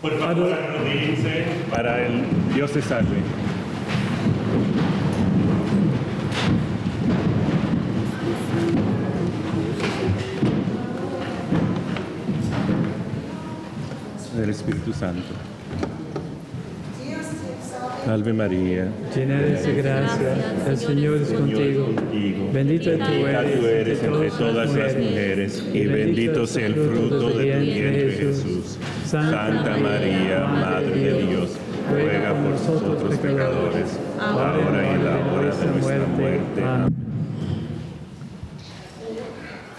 Por favor, arrodíllense para el Dios te salve. Del Espíritu Santo. Salve María, Llena eres de gracia, el Señor es contigo. Bendita tú eres entre todas las mujeres, y bendito sea el fruto de tu vientre, Jesús. Santa María, Madre de Dios, ruega por nosotros pecadores, ahora y en la hora de nuestra muerte. Amén.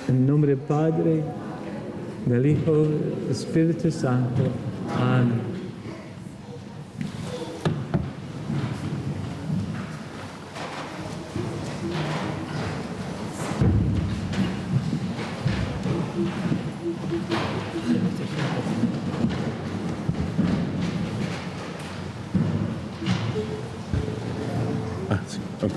En nombre del Padre, del Hijo, del Espíritu Santo. Amén. Sí, ok.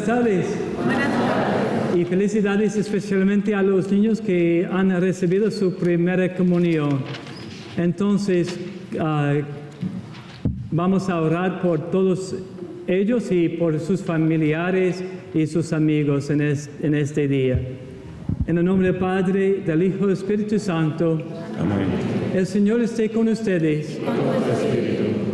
tardes. Y felicidades especialmente a los niños que han recibido su primera comunión. Entonces, vamos a orar por todos ellos y por sus familiares y sus amigos en este día. En el nombre del Padre, del Hijo y del Espíritu Santo. Amén. El Señor esté con ustedes. Con tu espíritu.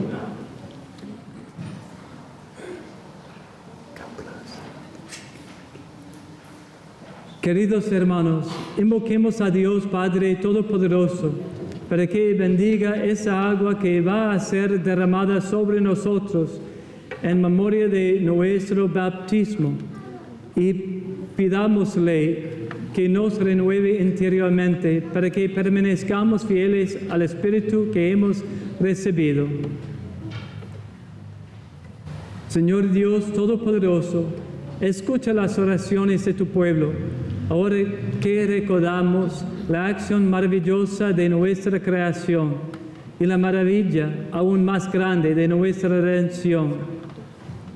Queridos hermanos, invoquemos a Dios Padre Todopoderoso para que bendiga esa agua que va a ser derramada sobre nosotros en memoria de nuestro bautismo y pidámosle que nos renueve interiormente para que permanezcamos fieles al Espíritu que hemos recibido. Señor Dios Todopoderoso, escucha las oraciones de tu pueblo. Ahora que recordamos la acción maravillosa de nuestra creación y la maravilla aún más grande de nuestra redención,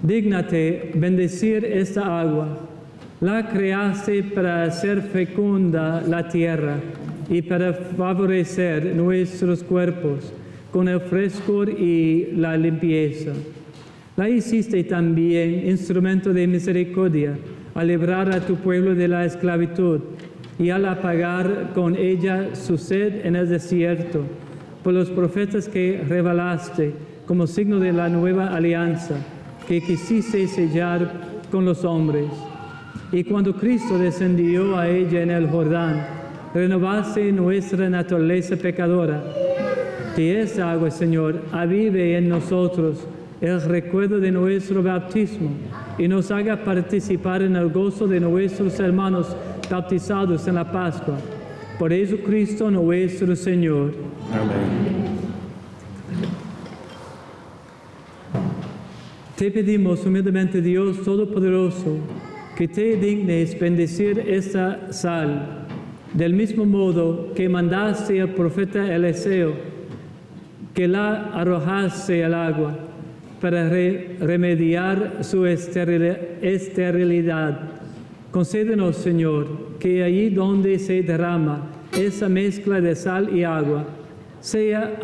dígnate bendecir esta agua. La creaste para hacer fecunda la tierra y para favorecer nuestros cuerpos con el frescor y la limpieza. La hiciste también instrumento de misericordia, a librar a tu pueblo de la esclavitud y al apagar con ella su sed en el desierto, por los profetas que revelaste como signo de la nueva alianza que quisiste sellar con los hombres. Y cuando Cristo descendió a ella en el Jordán, renovaste nuestra naturaleza pecadora. Que esa agua, Señor, avive en nosotros el recuerdo de nuestro bautismo y nos haga participar en el gozo de nuestros hermanos bautizados en la Pascua. Por Jesucristo nuestro Señor. Amén. Te pedimos humildemente, Dios Todopoderoso, que te dignes bendecir esta sal, del mismo modo que mandaste al profeta Eliseo que la arrojase al agua, para remediar su esterilidad. Concédenos, Señor, que allí donde se derrama esa mezcla de sal y agua, sea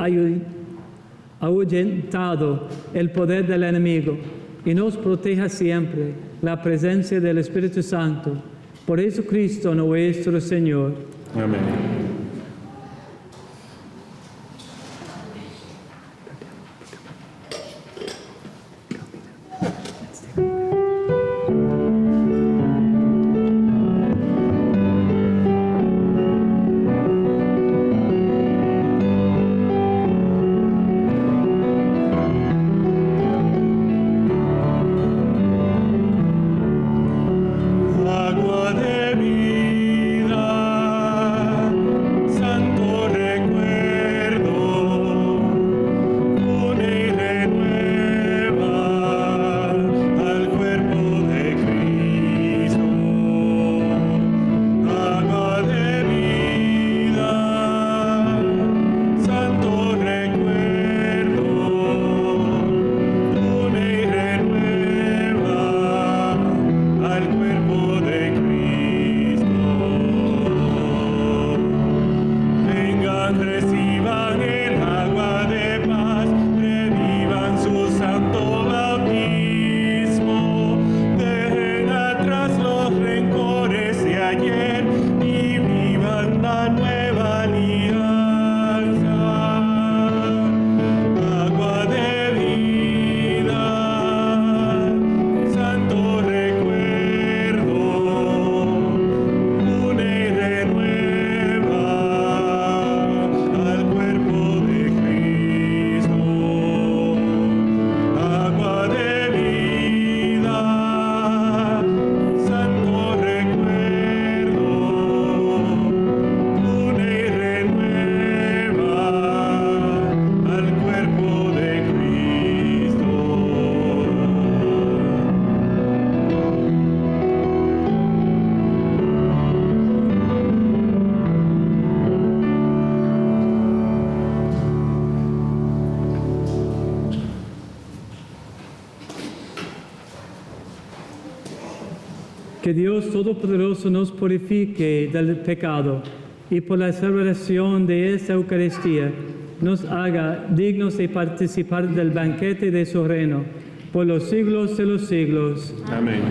ahuyentado el poder del enemigo y nos proteja siempre la presencia del Espíritu Santo. Por Jesucristo nuestro Señor. Amén. Agua de vida, Que Dios Todopoderoso nos purifique del pecado y por la celebración de esta Eucaristía nos haga dignos de participar del banquete de su reino por los siglos de los siglos. Amén.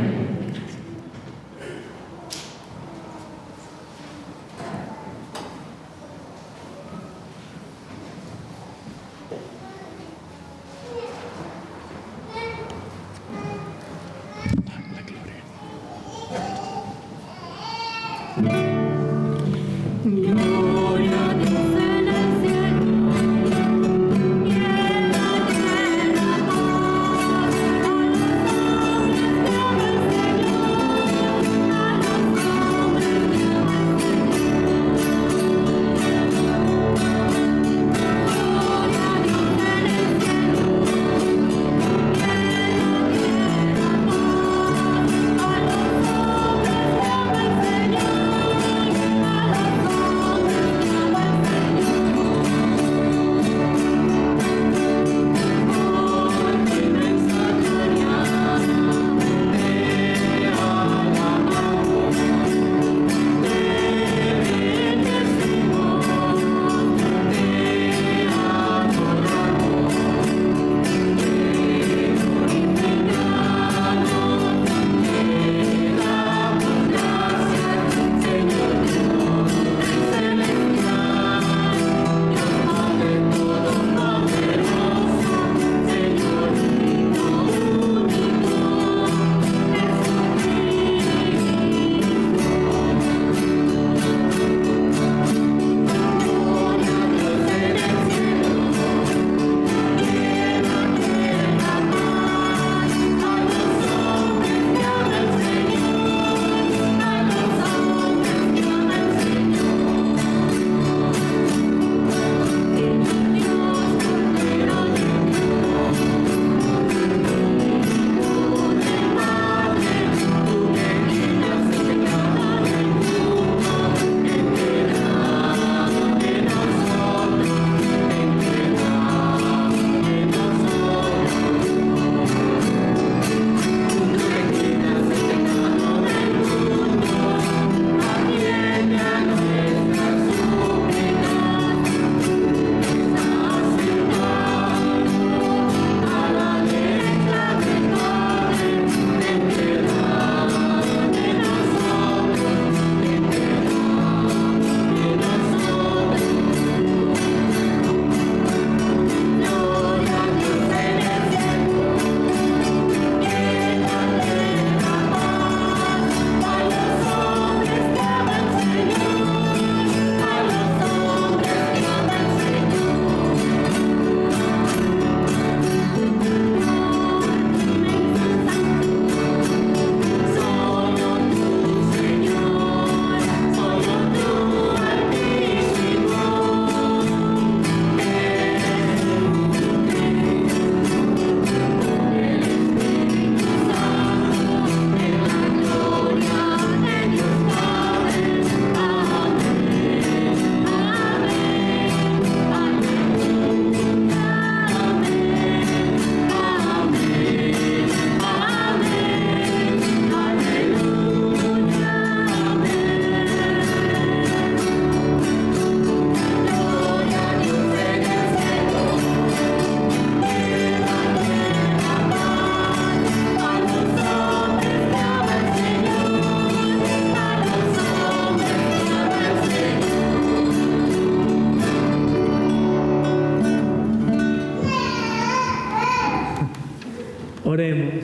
Oremos.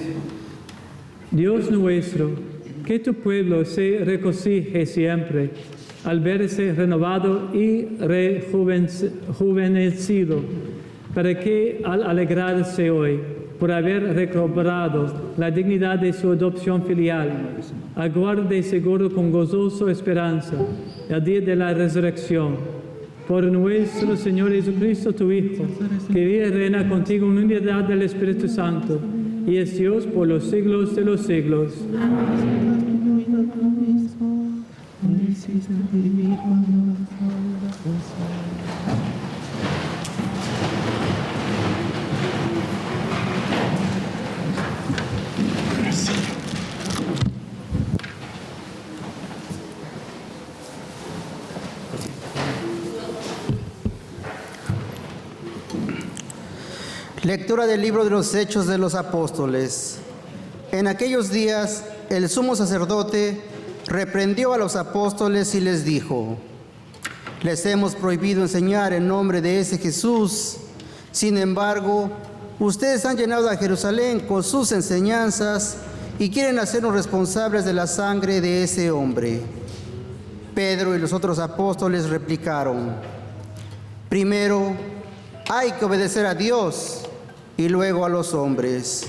Dios nuestro, que tu pueblo se regocije siempre al verse renovado y rejuvenecido, para que al alegrarse hoy por haber recobrado la dignidad de su adopción filial, aguarde seguro con gozoso esperanza el día de la resurrección. Por nuestro Señor Jesucristo, tu Hijo, que vive y reina contigo en unidad del Espíritu Santo, y es Dios por los siglos de los siglos. Lectura del libro de los Hechos de los Apóstoles. En aquellos días, el sumo sacerdote reprendió a los apóstoles y les dijo: les hemos prohibido enseñar en nombre de ese Jesús. Sin embargo, ustedes han llenado a Jerusalén con sus enseñanzas y quieren hacernos responsables de la sangre de ese hombre. Pedro y los otros apóstoles replicaron: primero, hay que obedecer a Dios y luego a los hombres.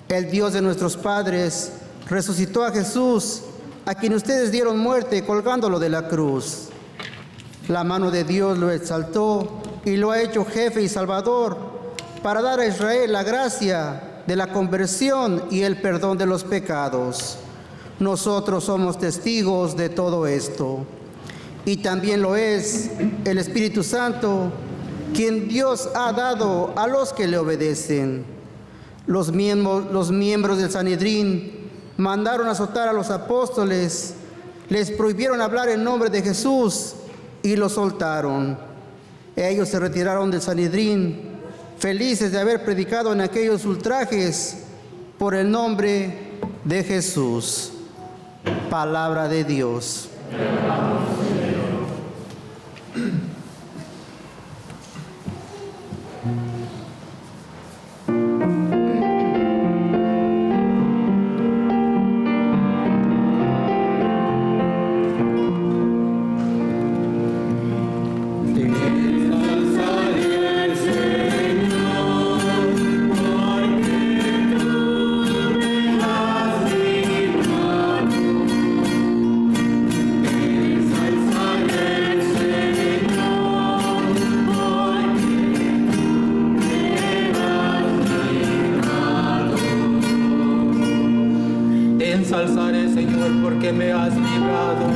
El Dios de nuestros padres resucitó a Jesús, a quien ustedes dieron muerte colgándolo de la cruz. La mano de Dios lo exaltó y lo ha hecho jefe y salvador para dar a Israel la gracia de la conversión y el perdón de los pecados. Nosotros somos testigos de todo esto. Y también lo es el Espíritu Santo, quien Dios ha dado a los que le obedecen. Los miembros del Sanedrín mandaron azotar a los apóstoles, les prohibieron hablar en nombre de Jesús y los soltaron. Ellos se retiraron del Sanedrín, felices de haber predicado en aquellos ultrajes por el nombre de Jesús. Palabra de Dios. Ensalzaré, Señor, porque me has librado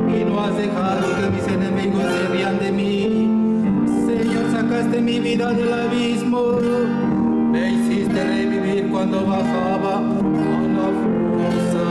y no has dejado que mis enemigos se rían de mí. Señor, sacaste mi vida del abismo, me hiciste revivir cuando bajaba a la fosa.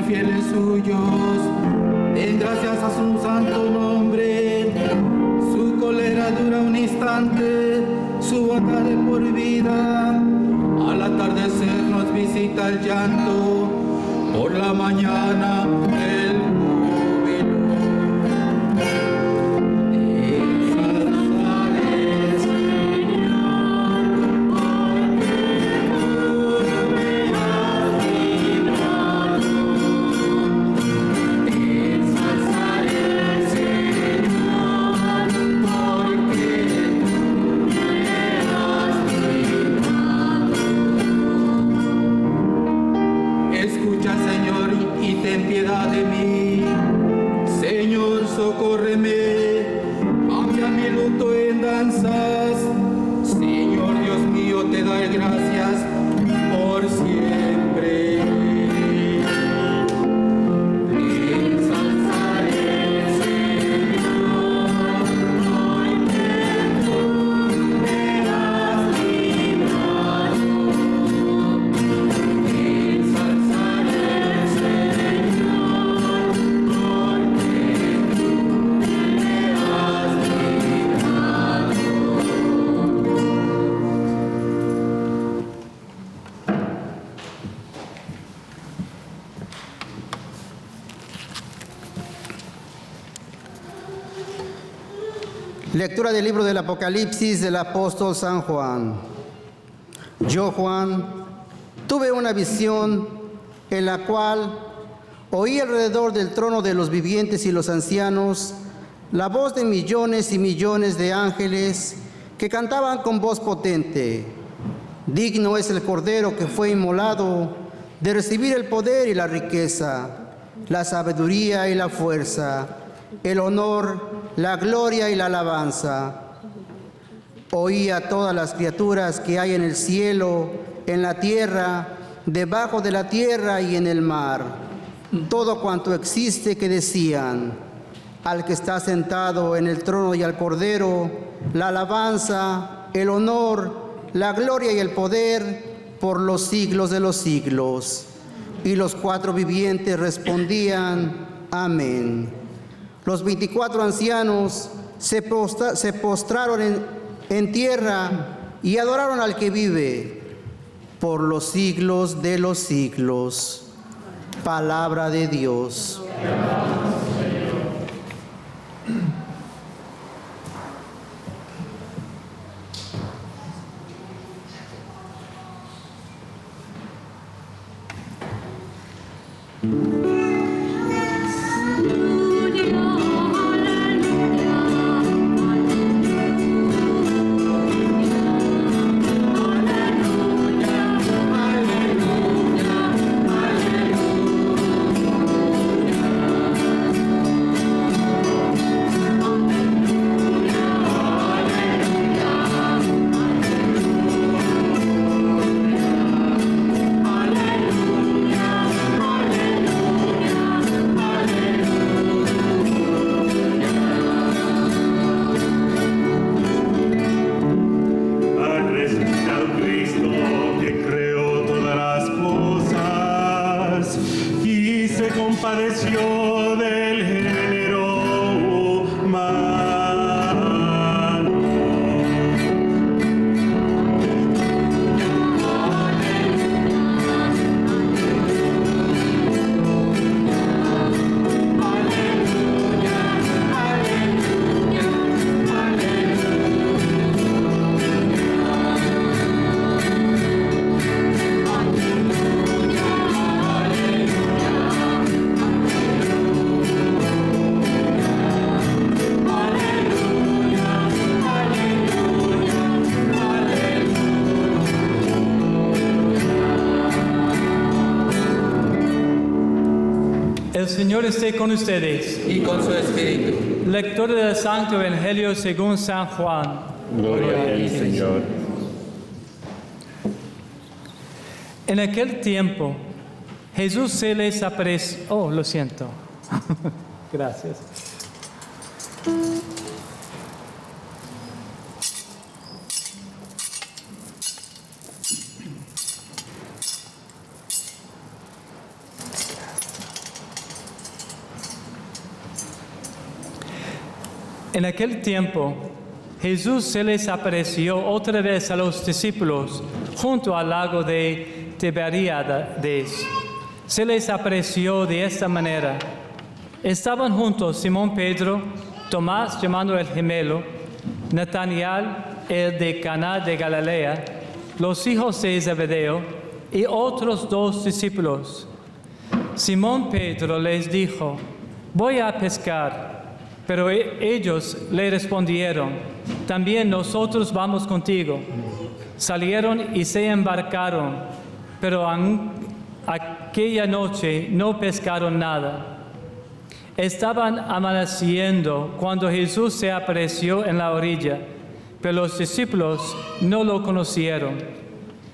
Fieles suyos, den gracias a su santo nombre. Su cólera dura un instante, su bondad de por vida. Al atardecer nos visita el llanto, por la mañana el júbilo. Ensalzaré, Señor, porque tú me has librado. Ten piedad de mí, Señor, socórreme, cambia mi luto en danzas. Señor Dios mío, te doy gracias por siempre. Ensalzaré, Señor, porque tú me has librado. Ensalzaré, Lectura del libro del Apocalipsis del apóstol San Juan. Yo, Juan, tuve una visión en la cual oí alrededor del trono de los vivientes y los ancianos la voz de millones y millones de ángeles que cantaban con voz potente: digno es el Cordero que fue inmolado de recibir el poder y la riqueza, la sabiduría y la fuerza, el honor, la gloria y la alabanza. Oí a todas las criaturas que hay en el cielo en la tierra, debajo de la tierra y en el mar. Todo cuanto existe que decían: al que está sentado en el trono y al Cordero, la alabanza, el honor, la gloria y el poder por los siglos de los siglos. Y los 4 vivientes respondían: amén. Los 24 ancianos se postraron en tierra y adoraron al que vive por los siglos de los siglos. Palabra de Dios. Compadeció del género humano. El Señor esté con ustedes. Y con su espíritu. Lectura del Santo Evangelio según San Juan. Gloria a ti, Señor. En aquel tiempo, Jesús se les apareció. Oh, lo siento. Gracias. En aquel tiempo, Jesús se les apareció otra vez a los discípulos junto al lago de Tiberíades. Se les apareció de esta manera. Estaban juntos Simón Pedro, Tomás llamado el gemelo, Natanael, el de Caná de Galilea, los hijos de Zebedeo y otros 2 discípulos. Simón Pedro les dijo: voy a pescar. Pero ellos le respondieron: también nosotros vamos contigo. Salieron y se embarcaron, pero aquella noche no pescaron nada. Estaban amaneciendo cuando Jesús se apareció en la orilla, pero los discípulos no lo conocieron.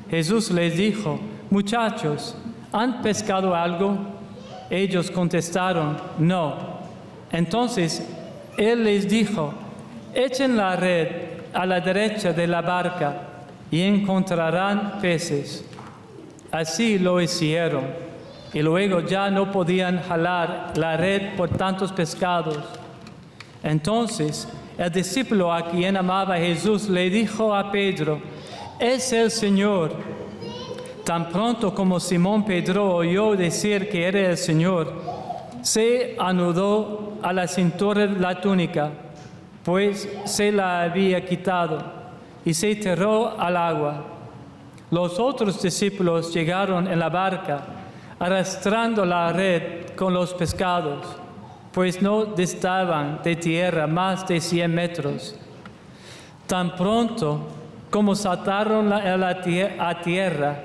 Jesús les dijo: muchachos, ¿han pescado algo? Ellos contestaron: no. Entonces Él les dijo: echen la red a la derecha de la barca y encontrarán peces. Así lo hicieron, y luego ya no podían jalar la red por tantos pescados. Entonces el discípulo a quien amaba Jesús le dijo a Pedro: es el Señor. Tan pronto como Simón Pedro oyó decir que era el Señor, se anudó a la cintura la túnica, pues se la había quitado, y se tiró al agua. Los otros discípulos llegaron en la barca, arrastrando la red con los pescados, pues no distaban de tierra más de 100 metros. Tan pronto como saltaron a tierra,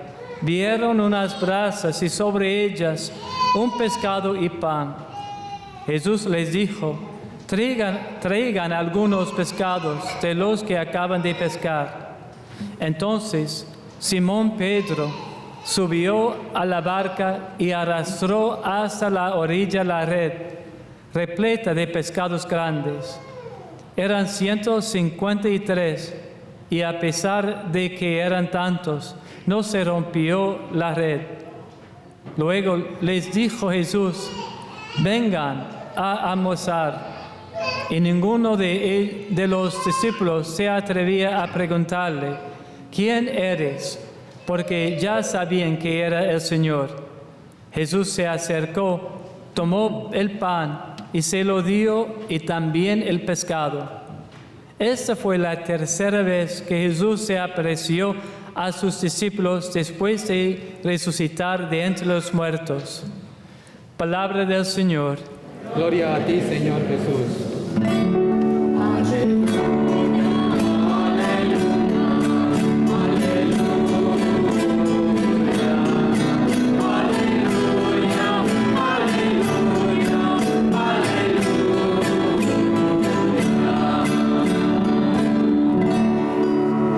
vieron unas brasas y sobre ellas un pescado y pan. Jesús les dijo: traigan algunos pescados de los que acaban de pescar. Entonces Simón Pedro subió a la barca y arrastró hasta la orilla la red, repleta de pescados grandes. Eran 153, y a pesar de que eran tantos, no se rompió la red. Luego les dijo Jesús: vengan a almorzar. Y ninguno de los discípulos se atrevía a preguntarle: ¿quién eres? Porque ya sabían que era el Señor. Jesús se acercó, tomó el pan y se lo dio, y también el pescado. Esta fue la tercera vez que Jesús se apareció a sus discípulos después de resucitar de entre los muertos. Palabra del Señor. Gloria a ti, Señor Jesús.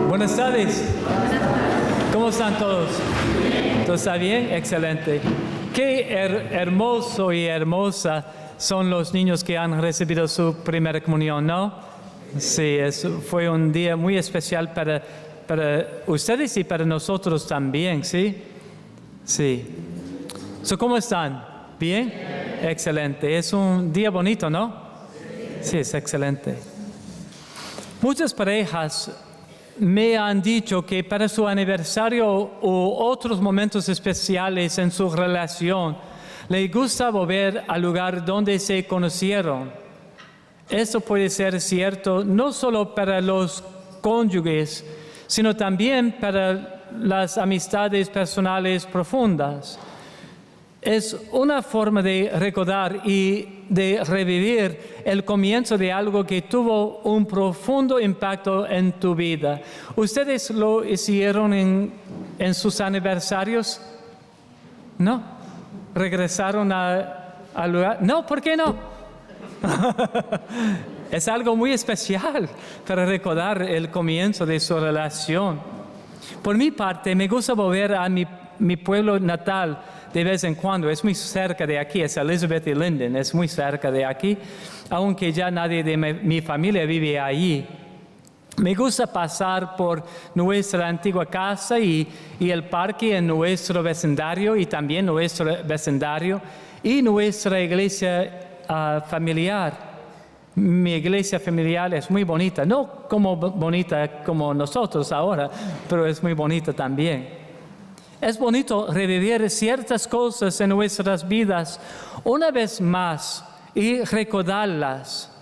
Buenas tardes. ¿Cómo están todos? ¿Todos están bien? Excelente. Qué hermoso y hermosa son los niños que han recibido su primera comunión, ¿no? Sí, fue un día muy especial para ustedes y para nosotros también, ¿sí? Sí. ¿Cómo están? ¿Bien? Excelente. Es un día bonito, ¿no? Sí, es excelente. Muchas parejas me han dicho que para su aniversario u otros momentos especiales en su relación, les gusta volver al lugar donde se conocieron. Esto puede ser cierto no solo para los cónyuges, sino también para las amistades personales profundas. Es una forma de recordar y de revivir el comienzo de algo que tuvo un profundo impacto en tu vida. ¿Ustedes lo hicieron en sus aniversarios? ¿No? ¿Regresaron al lugar? No, ¿por qué no? Es algo muy especial para recordar el comienzo de su relación. Por mi parte, me gusta volver a mi pueblo natal de vez en cuando. Es muy cerca de aquí, es Elizabeth y Linden, es muy cerca de aquí, aunque ya nadie de mi familia vive allí. Me gusta pasar por nuestra antigua casa y el parque en nuestro vecindario, y también nuestro vecindario y nuestra iglesia familiar. Mi iglesia familiar es muy bonita, no como bonita como nosotros ahora, pero es muy bonita también. Es bonito revivir ciertas cosas en nuestras vidas una vez más y recordarlas.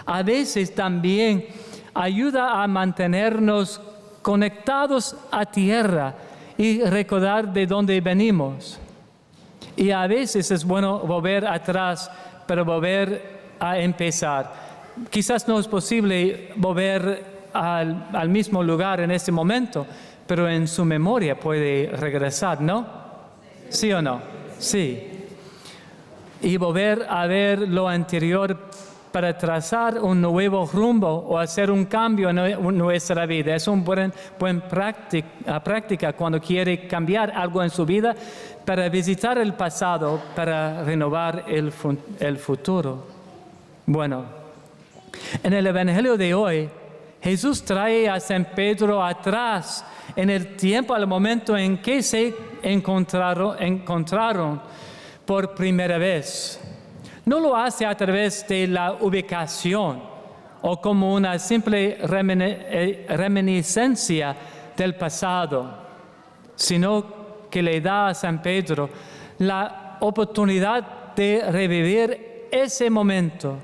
A veces también ayuda a mantenernos conectados a tierra y recordar de dónde venimos. Y a veces es bueno volver atrás para volver a empezar. Quizás no es posible volver al mismo lugar en este momento, pero en su memoria puede regresar, ¿no? ¿Sí o no? Sí. Y volver a ver lo anterior para trazar un nuevo rumbo o hacer un cambio en nuestra vida. Es una buena práctica cuando quiere cambiar algo en su vida, para visitar el pasado, para renovar el futuro. Bueno, en el Evangelio de hoy, Jesús trae a San Pedro atrás en el tiempo, al momento en que se encontraron por primera vez. No lo hace a través de la ubicación o como una simple reminiscencia del pasado, sino que le da a San Pedro la oportunidad de revivir ese momento.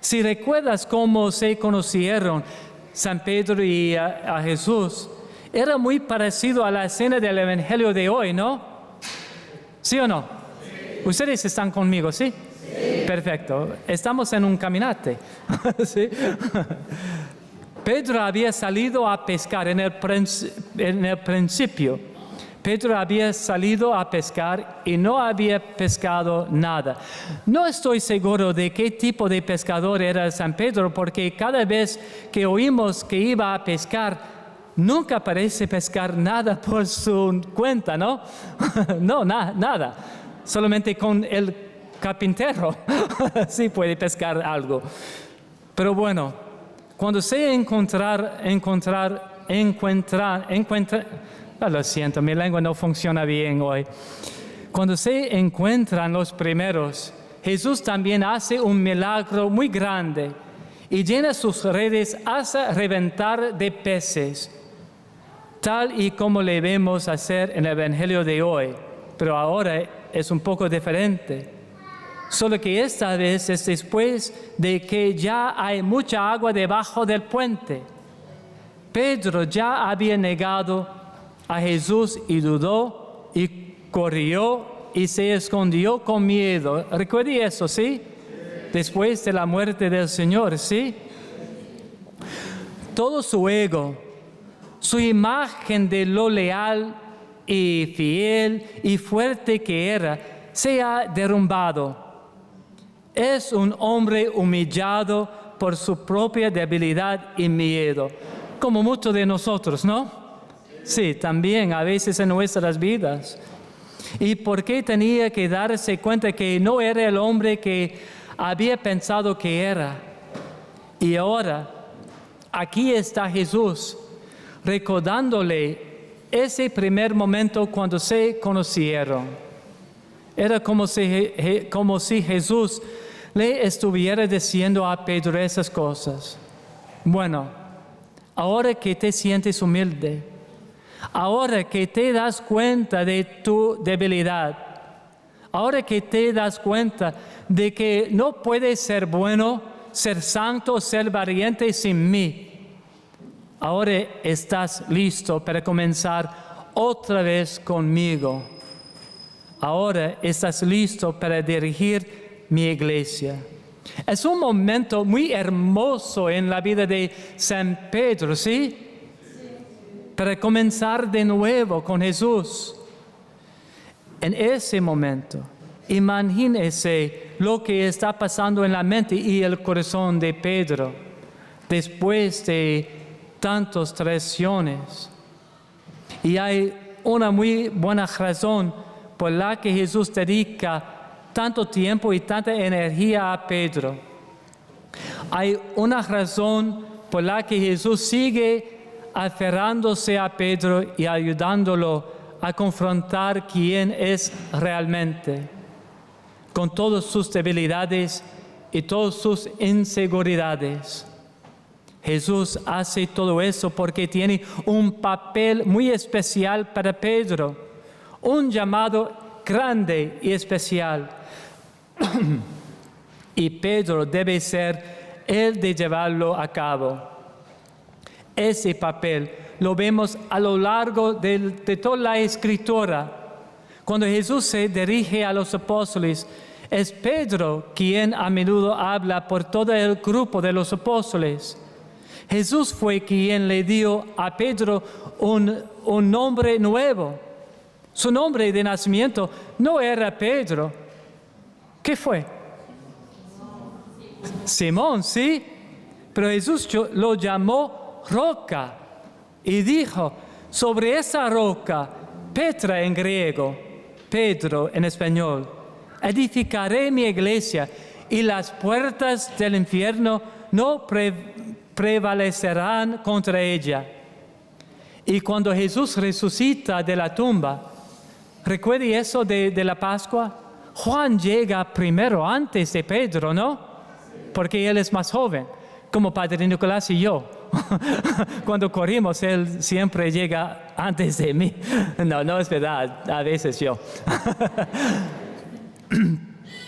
Si recuerdas cómo se conocieron San Pedro y a Jesús, era muy parecido a la escena del Evangelio de hoy, ¿no? ¿Sí o no? Sí. ¿Ustedes están conmigo, sí? Sí. Perfecto. Estamos en un caminate. ¿Sí? Pedro había salido a pescar en el principio. Pedro había salido a pescar y no había pescado nada. No estoy seguro de qué tipo de pescador era San Pedro, porque cada vez que oímos que iba a pescar, nunca parece pescar nada por su cuenta, ¿no? No, nada. Solamente con el carpintero sí puede pescar algo. Pero bueno, cuando se lo siento, mi lengua no funciona bien hoy. Cuando se encuentran los primeros, Jesús también hace un milagro muy grande y llena sus redes hasta reventar de peces, tal y como le vemos hacer en el Evangelio de hoy. Pero ahora es un poco diferente. Solo que esta vez es después de que ya hay mucha agua debajo del puente. Pedro ya había negado a Jesús y dudó y corrió y se escondió con miedo. ¿Recuerda eso, sí? Después de la muerte del Señor, ¿sí? Todo su ego, su imagen de lo leal y fiel y fuerte que era, se ha derrumbado. Es un hombre humillado por su propia debilidad y miedo, como muchos de nosotros, ¿no? Sí, también a veces en nuestras vidas. ¿Y por qué tenía que darse cuenta que no era el hombre que había pensado que era? Y ahora, aquí está Jesús, recordándole ese primer momento cuando se conocieron. Era como si Jesús le estuviera diciendo a Pedro esas cosas. Bueno, ahora que te sientes humilde, ahora que te das cuenta de tu debilidad, ahora que te das cuenta de que no puedes ser bueno, ser santo, ser valiente sin mí, ahora estás listo para comenzar otra vez conmigo. Ahora estás listo para dirigir mi iglesia. Es un momento muy hermoso en la vida de San Pedro, ¿sí? Para comenzar de nuevo con Jesús. En ese momento, imagínese lo que está pasando en la mente y el corazón de Pedro después de tantas traiciones. Y hay una muy buena razón por la que Jesús dedica tanto tiempo y tanta energía a Pedro. Hay una razón por la que Jesús sigue aferrándose a Pedro y ayudándolo a confrontar quién es realmente, con todas sus debilidades y todas sus inseguridades. Jesús hace todo eso porque tiene un papel muy especial para Pedro, un llamado grande y especial. Y Pedro debe ser el de llevarlo a cabo. Ese papel lo vemos a lo largo de toda la Escritura. Cuando Jesús se dirige a los apóstoles, es Pedro quien a menudo habla por todo el grupo de los apóstoles. Jesús fue quien le dio a Pedro un nombre nuevo. Su nombre de nacimiento no era Pedro. ¿Qué fue? Simón, ¿sí? Pero Jesús lo llamó roca y dijo, sobre esa roca, Petra en griego, Pedro en español, edificaré mi iglesia y las puertas del infierno no prevalecerán contra ella. Y cuando Jesús resucita de la tumba, recuerde eso de la Pascua, Juan llega primero antes de Pedro, ¿no? Porque él es más joven, como Padre Nicolás y yo. Cuando corrimos, él siempre llega antes de mí. No es verdad, a veces yo.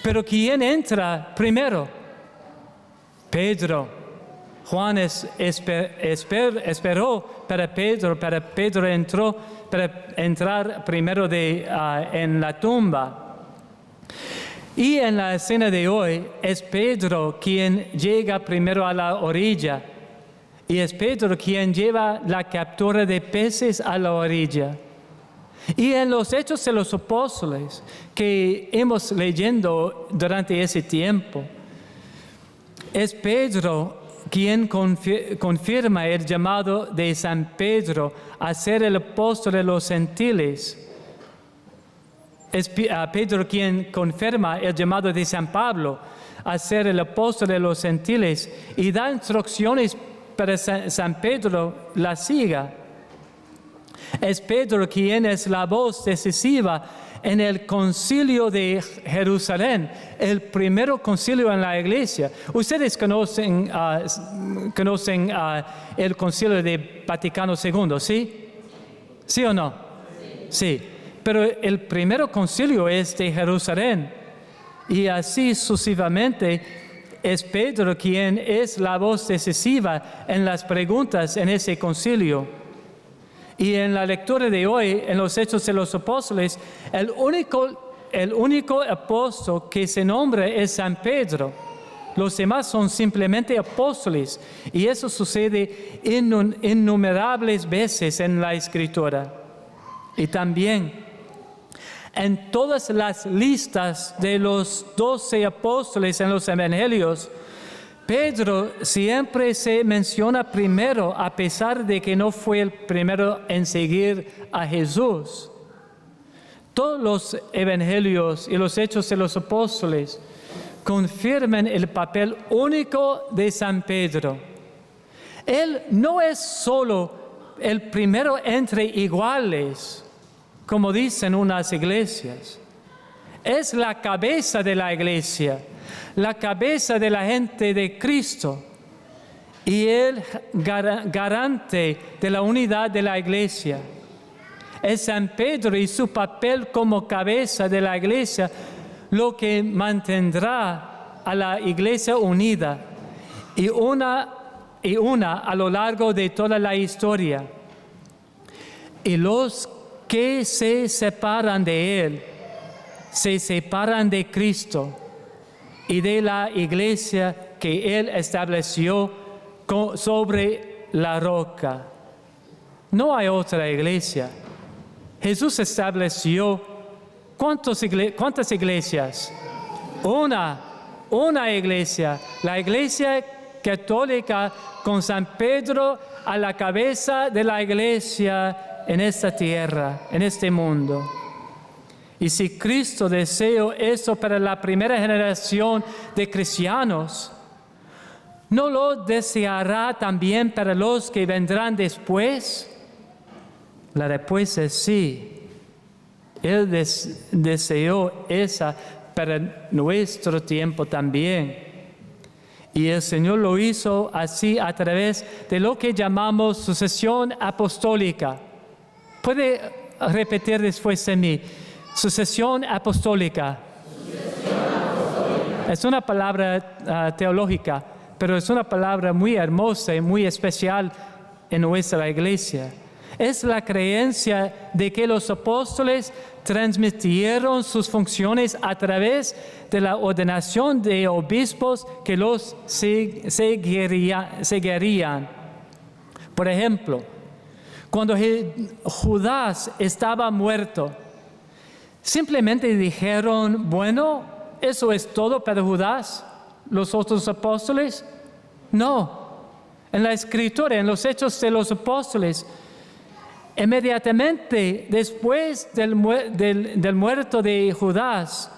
Pero ¿quién entra primero? Pedro. Juan esperó para Pedro entró para entrar primero en la tumba. Y en la escena de hoy es Pedro quien llega primero a la orilla y es Pedro quien lleva la captura de peces a la orilla. Y en los Hechos de los Apóstoles que hemos leyendo durante ese tiempo, es Pedro quien confirma el llamado de San Pedro a ser el apóstol de los gentiles. Es Pedro quien confirma el llamado de San Pablo a ser el apóstol de los gentiles y da instrucciones para San Pedro la siga. Es Pedro quien es la voz decisiva en el concilio de Jerusalén, el primer concilio en la iglesia. Ustedes conocen el concilio de Vaticano II, ¿sí? ¿Sí o no? Sí. Pero el primer concilio es de Jerusalén. Y así sucesivamente es Pedro quien es la voz decisiva en las preguntas en ese concilio. Y en la lectura de hoy, en los Hechos de los Apóstoles, el único apóstol que se nombra es San Pedro. Los demás son simplemente apóstoles. Y eso sucede innumerables veces en la Escritura. Y también en todas las listas de los 12 apóstoles en los evangelios, Pedro siempre se menciona primero, a pesar de que no fue el primero en seguir a Jesús. Todos los evangelios y los hechos de los apóstoles confirman el papel único de San Pedro. Él no es solo el primero entre iguales, como dicen unas iglesias. Es la cabeza de la iglesia, la cabeza de la gente de Cristo y el garante de la unidad de la iglesia. Es San Pedro y su papel como cabeza de la iglesia lo que mantendrá a la iglesia unida y una a lo largo de toda la historia. Y los que se separan de Él, se separan de Cristo y de la iglesia que Él estableció sobre la roca. No hay otra iglesia. Jesús estableció ¿cuántas iglesias? Una iglesia, la iglesia católica con San Pedro a la cabeza de la iglesia en esta tierra, en este mundo. Y si Cristo deseó eso para la primera generación de cristianos, ¿no lo deseará también para los que vendrán después? La respuesta es sí. Él deseó esa para nuestro tiempo también. Y el Señor lo hizo así a través de lo que llamamos sucesión apostólica. Puede repetir después de mí. Sucesión apostólica. Es una palabra teológica, pero es una palabra muy hermosa y muy especial en nuestra iglesia. Es la creencia de que los apóstoles transmitieron sus funciones a través de la ordenación de obispos que los seguirían. Por ejemplo, cuando Judas estaba muerto, simplemente dijeron, bueno, eso es todo para Judas, los otros apóstoles. No, en la Escritura, en los Hechos de los Apóstoles, inmediatamente después del muerto de Judas,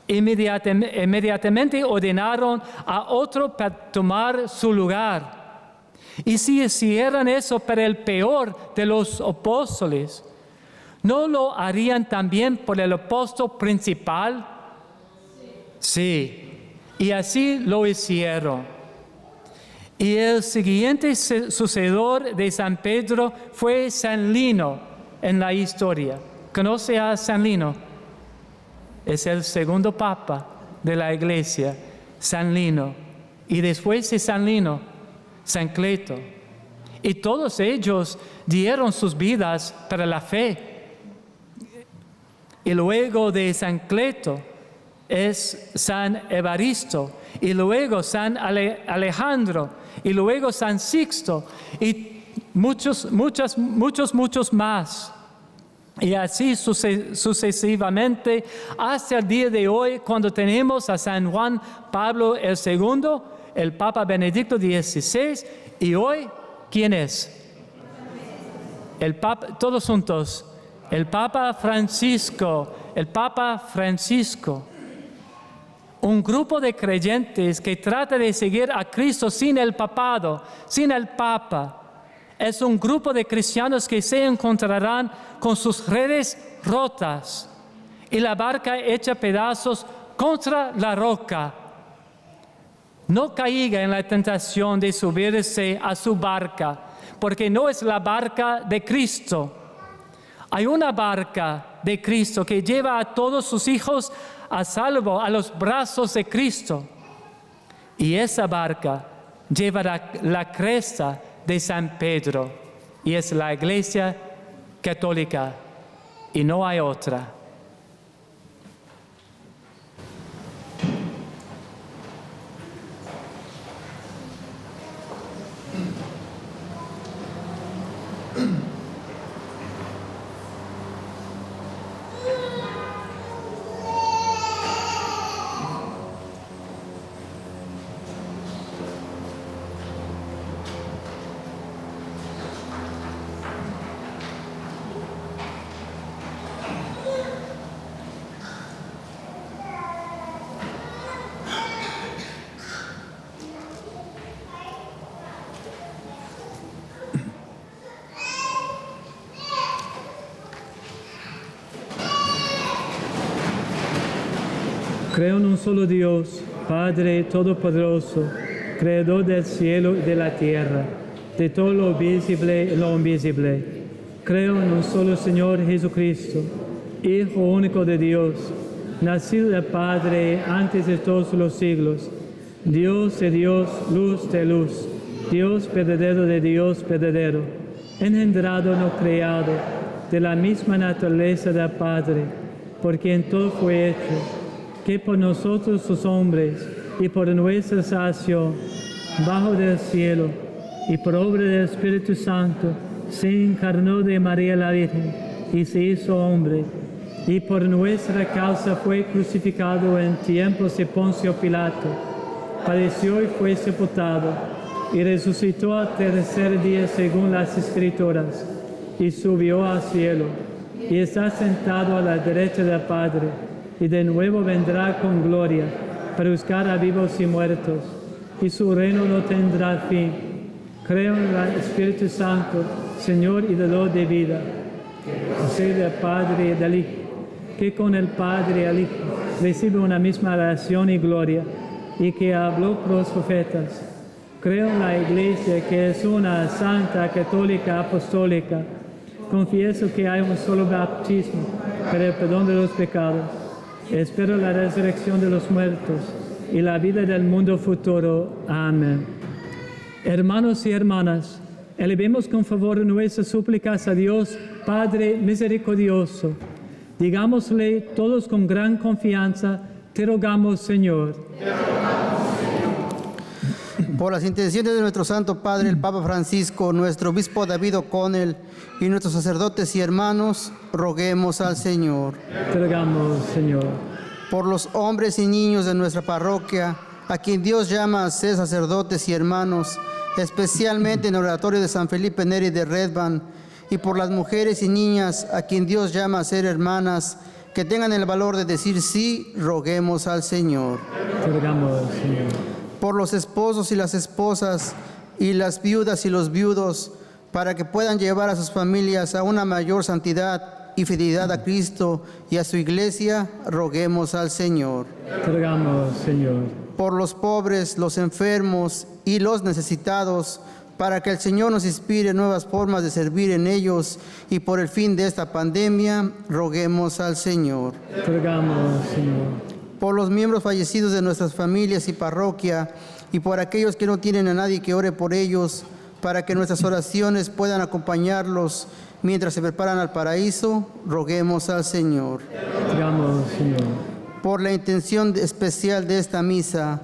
inmediatamente ordenaron a otro para tomar su lugar. Y si hicieran eso para el peor de los apóstoles, ¿no lo harían también por el apóstol principal? Sí, y así lo hicieron. Y el siguiente sucesor de San Pedro fue San Lino en la historia. ¿Conoce a San Lino? Es el segundo papa de la iglesia, San Lino. Y después de San Lino, San Cleto. Y todos ellos dieron sus vidas para la fe. Y luego de San Cleto es San Evaristo. Y luego San Alejandro. Y luego San Sixto. Y muchos más. Y así sucesivamente hasta el día de hoy, cuando tenemos a San Juan Pablo II, el Papa Benedicto XVI y hoy, ¿quién es? El Papa, todos juntos, el Papa Francisco, un grupo de creyentes que trata de seguir a Cristo sin el papado, sin el Papa. Es un grupo de cristianos que se encontrarán con sus redes rotas y la barca hecha pedazos contra la roca. No caiga en la tentación de subirse a su barca, porque no es la barca de Cristo. Hay una barca de Cristo que lleva a todos sus hijos a salvo a los brazos de Cristo. Y esa barca lleva la cresta de San Pedro y es la Iglesia Católica y no hay otra. Creo en un solo Dios, Padre Todopoderoso, Creador del cielo y de la tierra, de todo lo visible y lo invisible. Creo en un solo Señor Jesucristo, Hijo único de Dios, nacido del Padre antes de todos los siglos, Dios de Dios, luz de luz, Dios verdadero de Dios verdadero, engendrado no creado, de la misma naturaleza del Padre, por quien todo fue hecho, que por nosotros sus hombres y por nuestra salvación, bajo del cielo y por obra del Espíritu Santo, se encarnó de María la Virgen y se hizo hombre, y por nuestra causa fue crucificado en tiempos de Poncio Pilato, padeció y fue sepultado, y resucitó al tercer día según las Escrituras, y subió al cielo, y está sentado a la derecha del Padre, y de nuevo vendrá con gloria para buscar a vivos y muertos, y su reino no tendrá fin. Creo en el Espíritu Santo, Señor y Dador de vida, que del Padre y del Hijo, que con el Padre y el Hijo recibe una misma oración y gloria, y que habló por los profetas. Creo en la Iglesia, que es una santa, católica, apostólica. Confieso que hay un solo bautismo para el perdón de los pecados. Espero la resurrección de los muertos y la vida del mundo futuro. Amén. Hermanos y hermanas, elevemos con favor nuestras súplicas a Dios, Padre misericordioso. Digámosle todos con gran confianza, te rogamos, Señor. Por las intenciones de nuestro Santo Padre, el Papa Francisco, nuestro Obispo David O'Connell y nuestros sacerdotes y hermanos, roguemos al Señor. Te rogamos, Señor. Por los hombres y niños de nuestra parroquia, a quien Dios llama a ser sacerdotes y hermanos, especialmente en el oratorio de San Felipe Neri de Redvan, y por las mujeres y niñas a quien Dios llama a ser hermanas, que tengan el valor de decir sí, roguemos al Señor. Te rogamos, Señor. Por los esposos y las esposas, y las viudas y los viudos, para que puedan llevar a sus familias a una mayor santidad y fidelidad a Cristo y a su Iglesia, roguemos al Señor. Te rogamos, Señor. Por los pobres, los enfermos y los necesitados, para que el Señor nos inspire nuevas formas de servir en ellos, y por el fin de esta pandemia, roguemos al Señor. Te rogamos, Señor. Por los miembros fallecidos de nuestras familias y parroquia, y por aquellos que no tienen a nadie que ore por ellos, para que nuestras oraciones puedan acompañarlos mientras se preparan al paraíso, roguemos al Señor. Te rogamos, Señor. Por la intención especial de esta misa,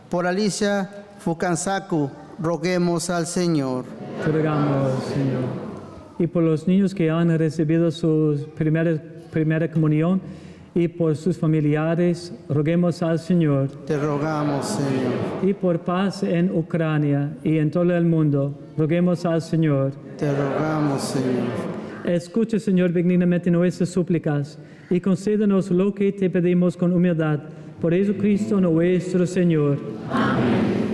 por Alicia Fukansaku, roguemos al Señor. Te rogamos, Señor. Y por los niños que han recibido su primera comunión, y por sus familiares, roguemos al Señor. Te rogamos, Señor. Y por paz en Ucrania y en todo el mundo, roguemos al Señor. Te rogamos, Señor. Escucha, Señor, benignamente nuestras súplicas y concédenos lo que te pedimos con humildad. Por Jesucristo nuestro Señor. Amén.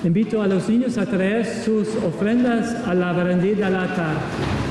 Invito a los niños a traer sus ofrendas a la barandilla del altar. Aleluya.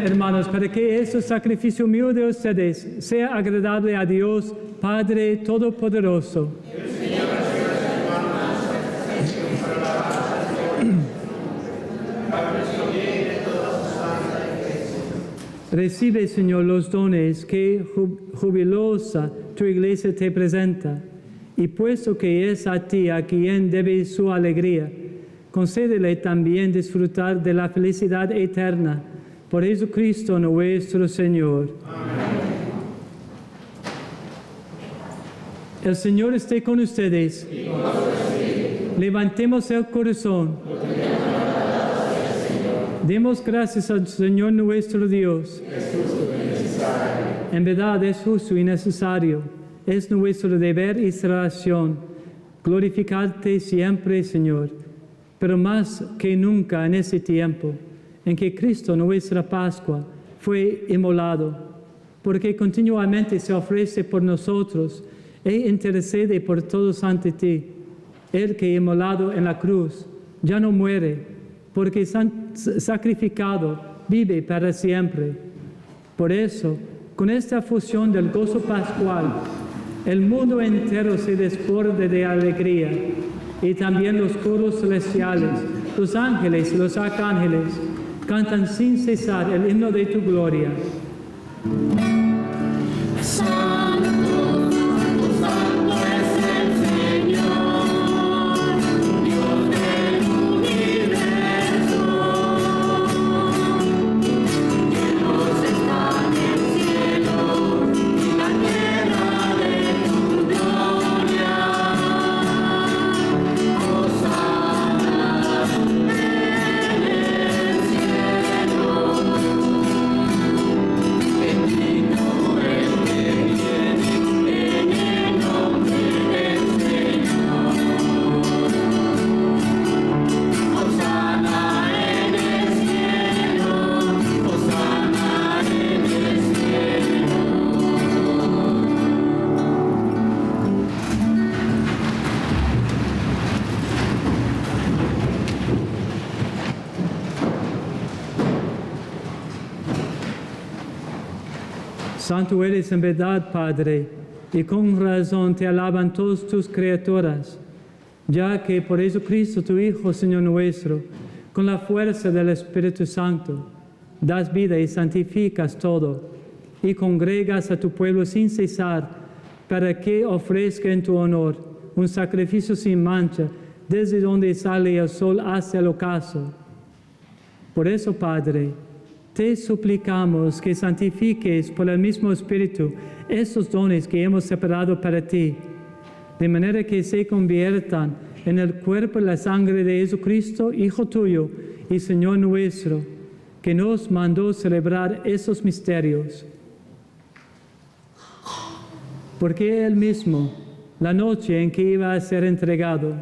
hermanos, para que este sacrificio mío de ustedes sea agradable a Dios, Padre Todopoderoso. Recibe, Señor, los dones que jubilosa tu iglesia te presenta, y puesto que es a ti a quien debe su alegría, concédele también disfrutar de la felicidad eterna. Por Jesucristo nuestro Señor. Amén. El Señor esté con ustedes. Y con levantemos el corazón. Demos gracias al Señor nuestro Dios. Es justo y necesario. En verdad es justo y necesario. Es nuestro deber y salvación glorificarte siempre, Señor, pero más que nunca en ese tiempo en que Cristo, nuestra Pascua, fue inmolado, porque continuamente se ofrece por nosotros e intercede por todos ante ti. Él que inmolado en la cruz ya no muere, porque sacrificado vive para siempre. Por eso, con esta fusión del gozo pascual, el mundo entero se desborda de alegría, y también los coros celestiales, los ángeles y los arcángeles, cantan sin cesar el himno de tu gloria. Santo eres en verdad, Padre, y con razón te alaban todas tus criaturas, ya que por Jesucristo, tu Hijo, Señor nuestro, con la fuerza del Espíritu Santo, das vida y santificas todo, y congregas a tu pueblo sin cesar, para que ofrezca en tu honor un sacrificio sin mancha, desde donde sale el sol hasta el ocaso. Por eso, Padre, te suplicamos que santifiques por el mismo Espíritu estos dones que hemos separado para ti, de manera que se conviertan en el cuerpo y la sangre de Jesucristo, Hijo tuyo y Señor nuestro, que nos mandó celebrar esos misterios. Porque Él mismo, la noche en que iba a ser entregado,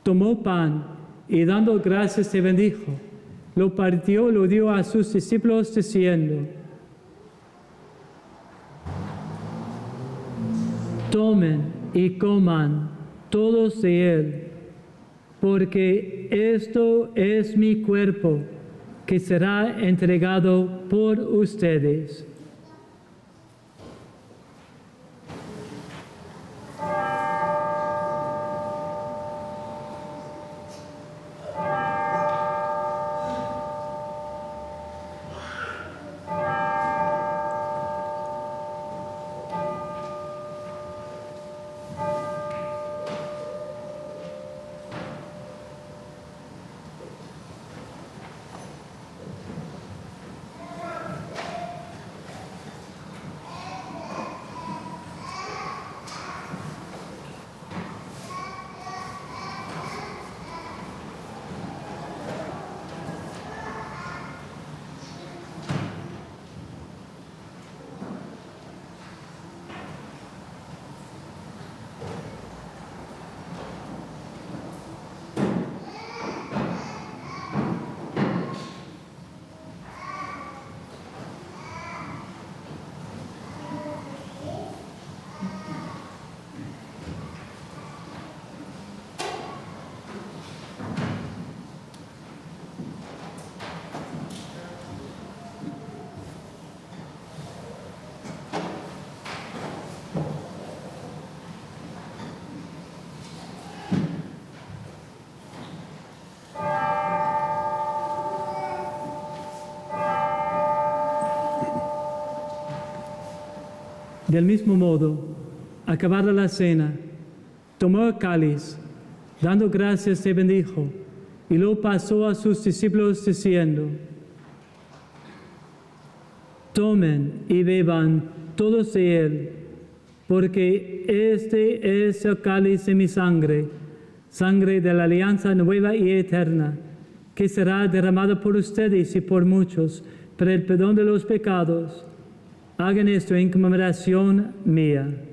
tomó pan y dando gracias te bendijo. Lo partió, lo dio a sus discípulos diciendo: tomen y coman todos de él, porque esto es mi cuerpo, que será entregado por ustedes. Del mismo modo, acabada la cena, tomó el cáliz, dando gracias se bendijo, y lo pasó a sus discípulos diciendo: tomen y beban todos de él, porque este es el cáliz de mi sangre, sangre de la alianza nueva y eterna, que será derramada por ustedes y por muchos para el perdón de los pecados. Hagan esto en conmemoración mía.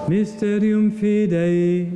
Mysterium Fidei.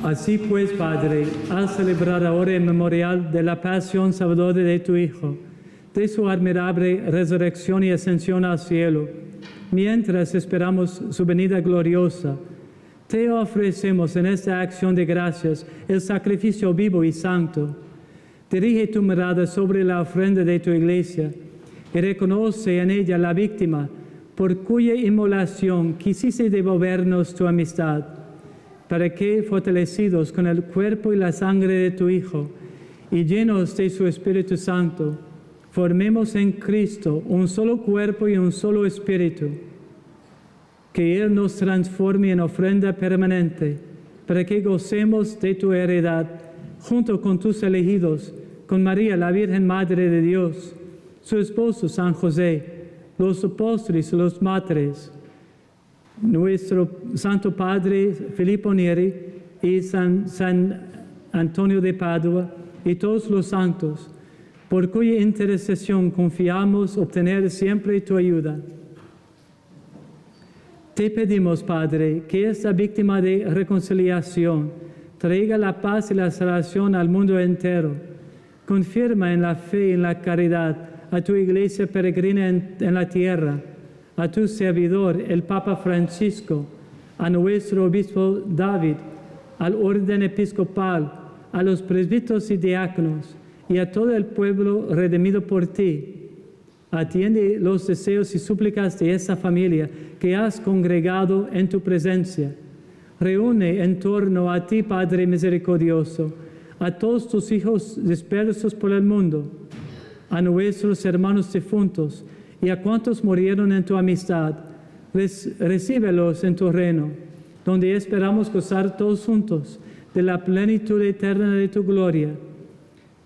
Así pues, Padre, al celebrar ahora el memorial de la pasión salvadora de tu Hijo, de su admirable resurrección y ascensión al cielo, mientras esperamos su venida gloriosa, te ofrecemos en esta acción de gracias el sacrificio vivo y santo. Dirige tu mirada sobre la ofrenda de tu iglesia y reconoce en ella la víctima por cuya inmolación quisiste devolvernos tu amistad, para que, fortalecidos con el cuerpo y la sangre de tu Hijo, y llenos de su Espíritu Santo, formemos en Cristo un solo cuerpo y un solo espíritu. Que Él nos transforme en ofrenda permanente, para que gocemos de tu heredad, junto con tus elegidos, con María, la Virgen Madre de Dios, su esposo San José, los apóstoles y los mártires, nuestro Santo Padre Filippo Neri y San Antonio de Padua y todos los santos, por cuya intercesión confiamos obtener siempre tu ayuda. Te pedimos, Padre, que esta víctima de reconciliación traiga la paz y la salvación al mundo entero. Confirma en la fe y en la caridad a tu iglesia peregrina en la tierra, a tu servidor, el Papa Francisco, a nuestro obispo David, al orden episcopal, a los presbíteros y diáconos, y a todo el pueblo redimido por ti. Atiende los deseos y súplicas de esa familia que has congregado en tu presencia. Reúne en torno a ti, Padre misericordioso, a todos tus hijos dispersos por el mundo, a nuestros hermanos difuntos, y a cuantos murieron en tu amistad, recíbelos en tu reino, donde esperamos gozar todos juntos de la plenitud eterna de tu gloria.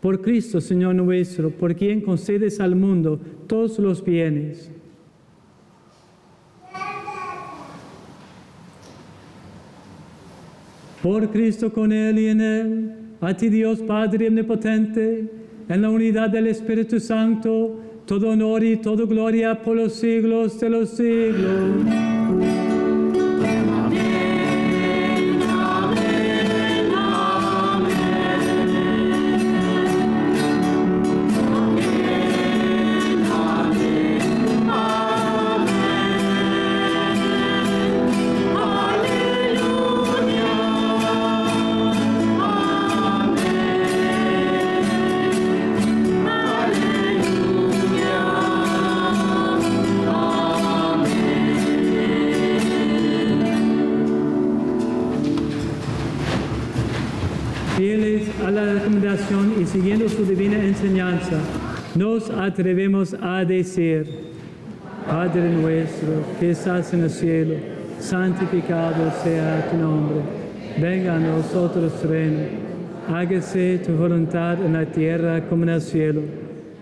Por Cristo, Señor nuestro, por quien concedes al mundo todos los bienes. Por Cristo, con Él y en Él, a ti Dios Padre omnipotente, en la unidad del Espíritu Santo, todo honor y toda gloria por los siglos de los siglos. divina enseñanza, nos atrevemos a decir: Padre nuestro que estás en el cielo, santificado sea tu nombre. Venga a nosotros tu reino. Hágase tu voluntad en la tierra como en el cielo.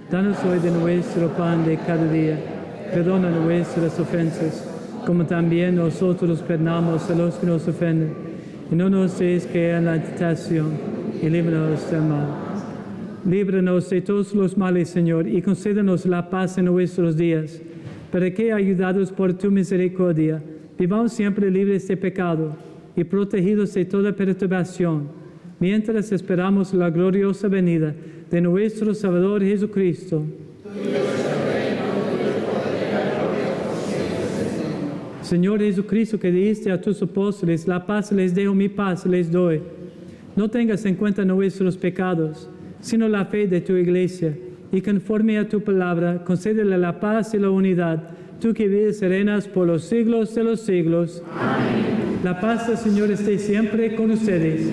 Danos hoy de nuestro pan de cada día. Perdona nuestras ofensas, como también nosotros perdonamos a los que nos ofenden. Y no nos dejes caer en la tentación, y líbranos del mal. Líbranos de todos los males, Señor, y concédenos la paz en nuestros días, para que, ayudados por tu misericordia, vivamos siempre libres de pecado y protegidos de toda perturbación, mientras esperamos la gloriosa venida de nuestro Salvador Jesucristo. Señor Jesucristo, que dijiste a tus apóstoles: la paz les dejo, mi paz les doy. No tengas en cuenta nuestros pecados, sino la fe de tu iglesia, y conforme a tu palabra, concédele la paz y la unidad, tú que vives y reinas por los siglos de los siglos. Amén. La paz del Señor esté siempre con ustedes.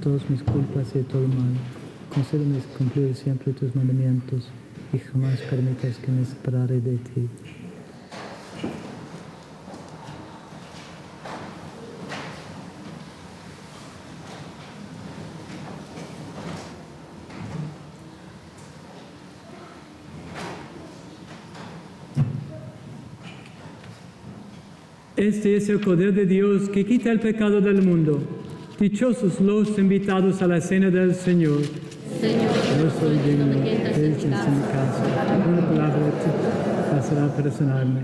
Todas mis culpas y todo mal. Concédeme cumplir siempre tus mandamientos y jamás permitas que me separe de ti. Este es el Cordero de Dios que quita el pecado del mundo. Dichosos los invitados a la cena del Señor. Señor, no soy digno de que entres en mi casa. Una palabra bastará para sanarme.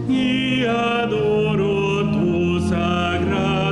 Y adoro tu sagrado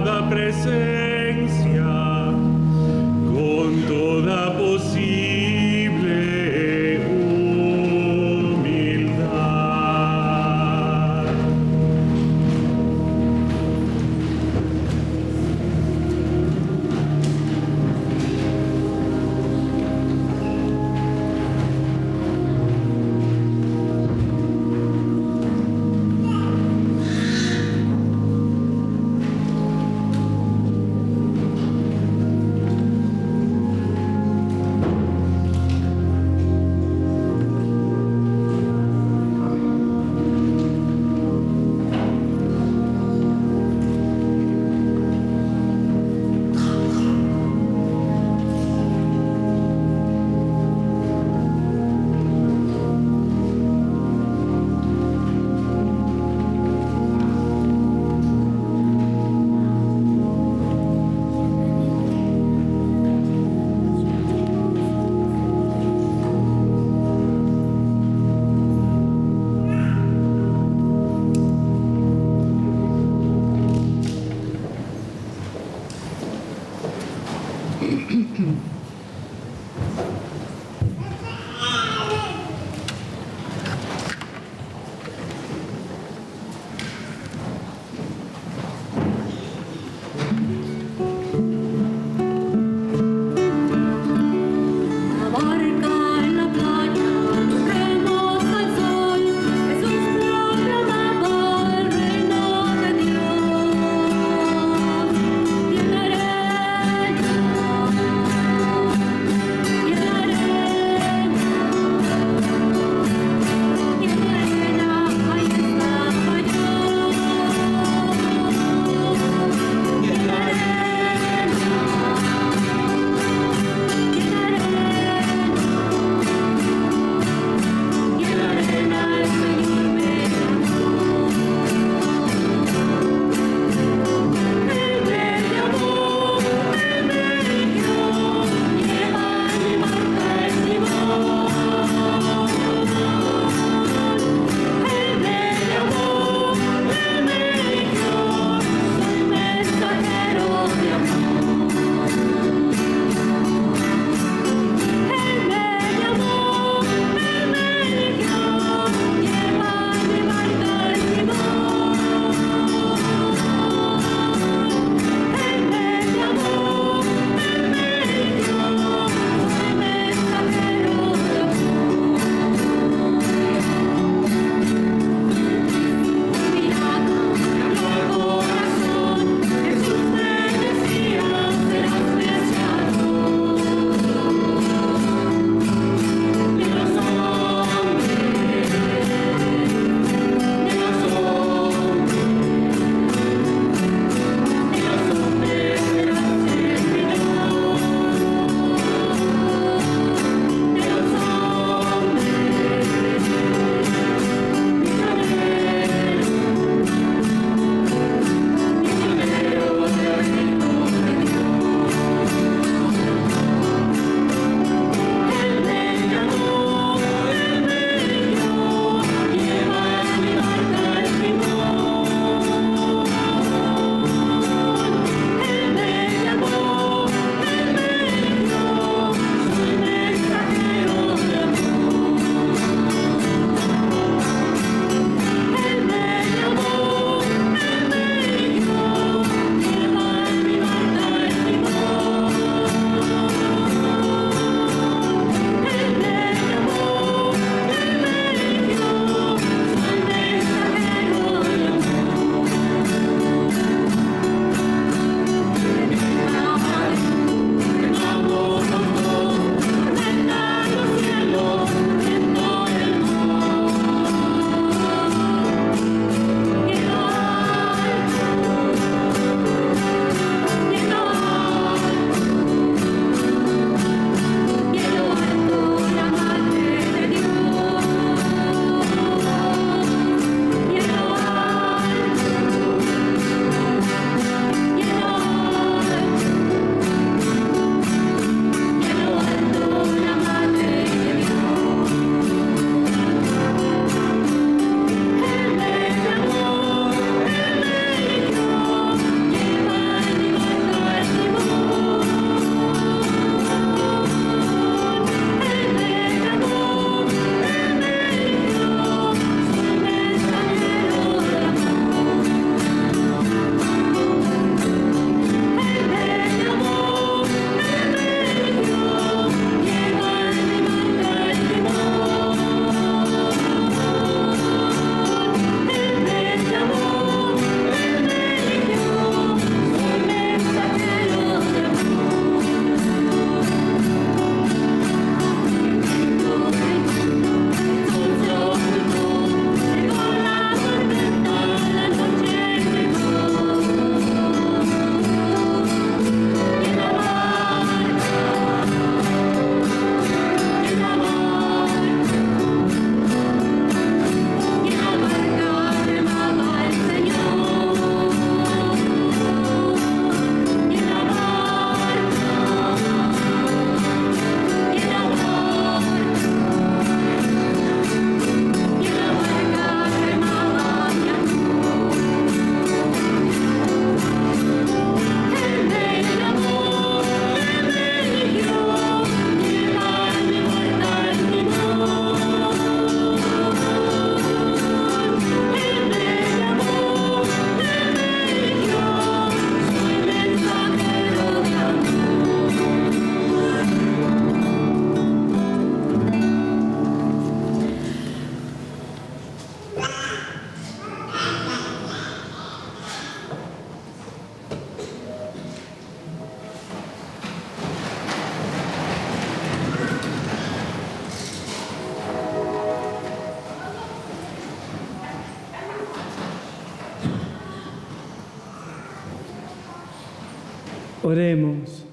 Oremos.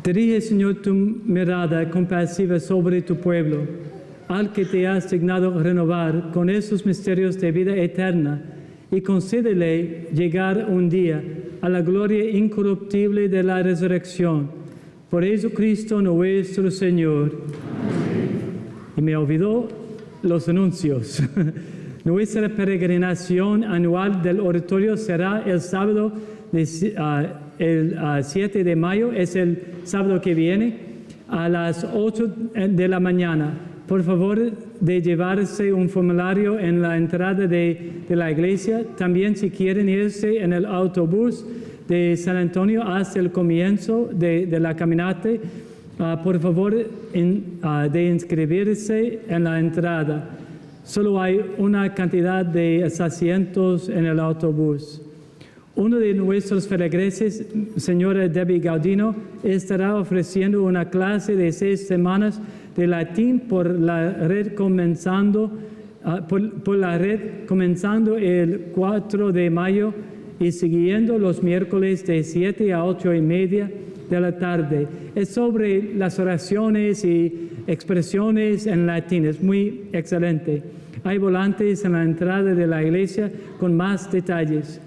Dirige, Señor, tu mirada compasiva sobre tu pueblo, al que te has dignado renovar con esos misterios de vida eterna, y concédele llegar un día a la gloria incorruptible de la resurrección. Por Jesucristo nuestro Señor. Amén. Y me olvidó los anuncios. Nuestra peregrinación anual del oratorio será el sábado el 7 de mayo, es el sábado que viene, a las 8 de la mañana. Por favor, de llevarse un formulario en la entrada de la iglesia. También, si quieren irse en el autobús de San Antonio hasta el comienzo de la caminata, por favor, de inscribirse en la entrada. Solo hay una cantidad de asientos en el autobús. Uno de nuestros feligreses, señora Debbie Gaudino, estará ofreciendo una clase de 6 semanas de latín por la red comenzando el 4 de mayo y siguiendo los miércoles de 7 a 8:30 de la tarde. Es sobre las oraciones y expresiones en latín. Es muy excelente. Hay volantes en la entrada de la iglesia con más detalles.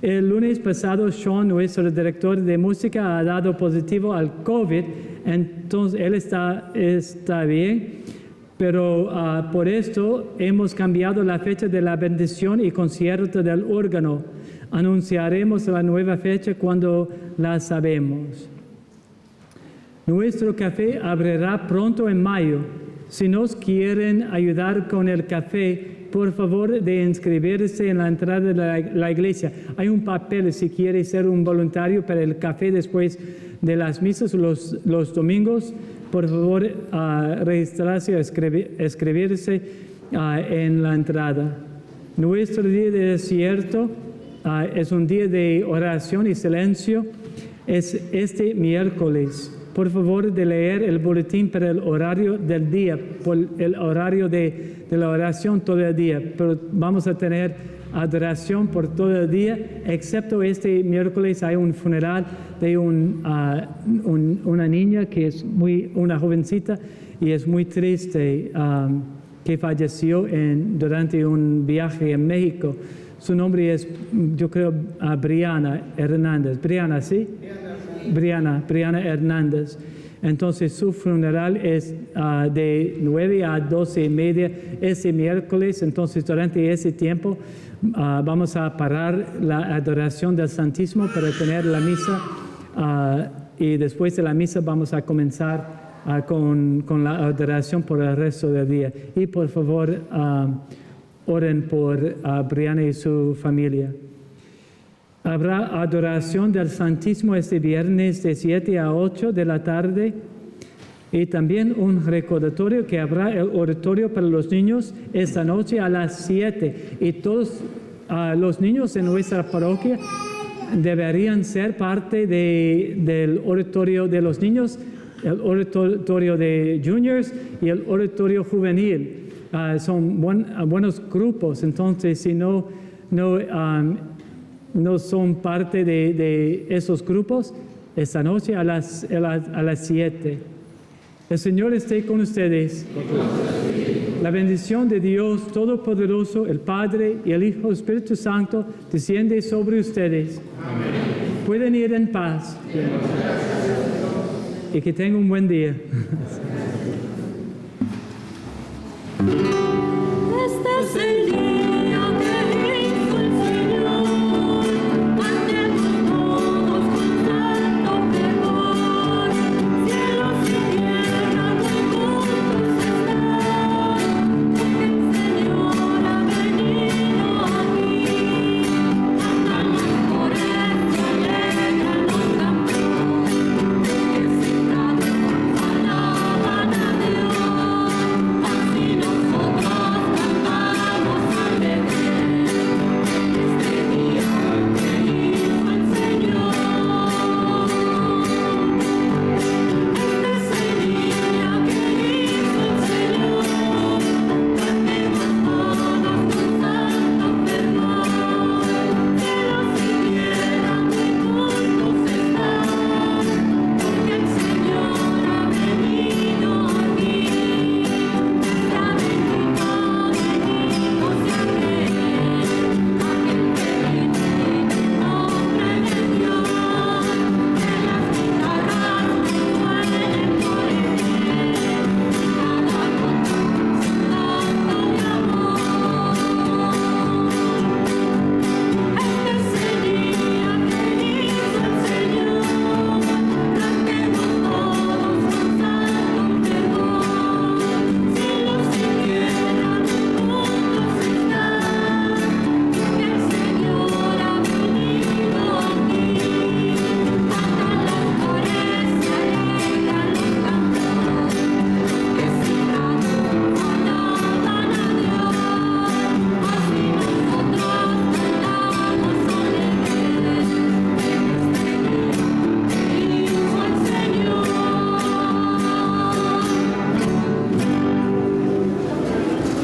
El lunes pasado, Sean, nuestro director de música, ha dado positivo al COVID, entonces él está bien, pero por esto hemos cambiado la fecha de la bendición y concierto del órgano. Anunciaremos la nueva fecha cuando la sabemos. Nuestro café abrirá pronto en mayo. Si nos quieren ayudar con el café, por favor de inscribirse en la entrada de la iglesia. Hay un papel si quiere ser un voluntario para el café después de las misas los domingos. Por favor, registrarse o escribirse en la entrada. Nuestro día de desierto es un día de oración y silencio. Es este miércoles. Por favor, de leer el boletín para el horario del día, por el horario de la oración todo el día. Pero vamos a tener adoración por todo el día, excepto este miércoles hay un funeral de una niña que es una jovencita y es muy triste, que falleció durante un viaje en México. Su nombre es, yo creo, Brianna Hernández. Brianna, ¿sí? Brianna Hernández. Entonces su funeral es de 9 a 12:30 ese miércoles. Entonces durante ese tiempo vamos a parar la adoración del Santísimo para tener la misa y después de la misa vamos a comenzar con la adoración por el resto del día. Y por favor oren por Brianna y su familia. Habrá adoración del Santísimo este viernes de 7 a 8 de la tarde y también un recordatorio que habrá el oratorio para los niños esta noche a las 7. Y todos los niños en nuestra parroquia deberían ser parte del oratorio de los niños, el oratorio de juniors y el oratorio juvenil. Son buenos grupos, entonces si no son parte de esos grupos, esta noche a las 7. El Señor esté con ustedes. La bendición de Dios Todopoderoso, el Padre y el Hijo, el Espíritu Santo, desciende sobre ustedes. Amén. Pueden ir en paz. Y que tengan un buen día. Este es el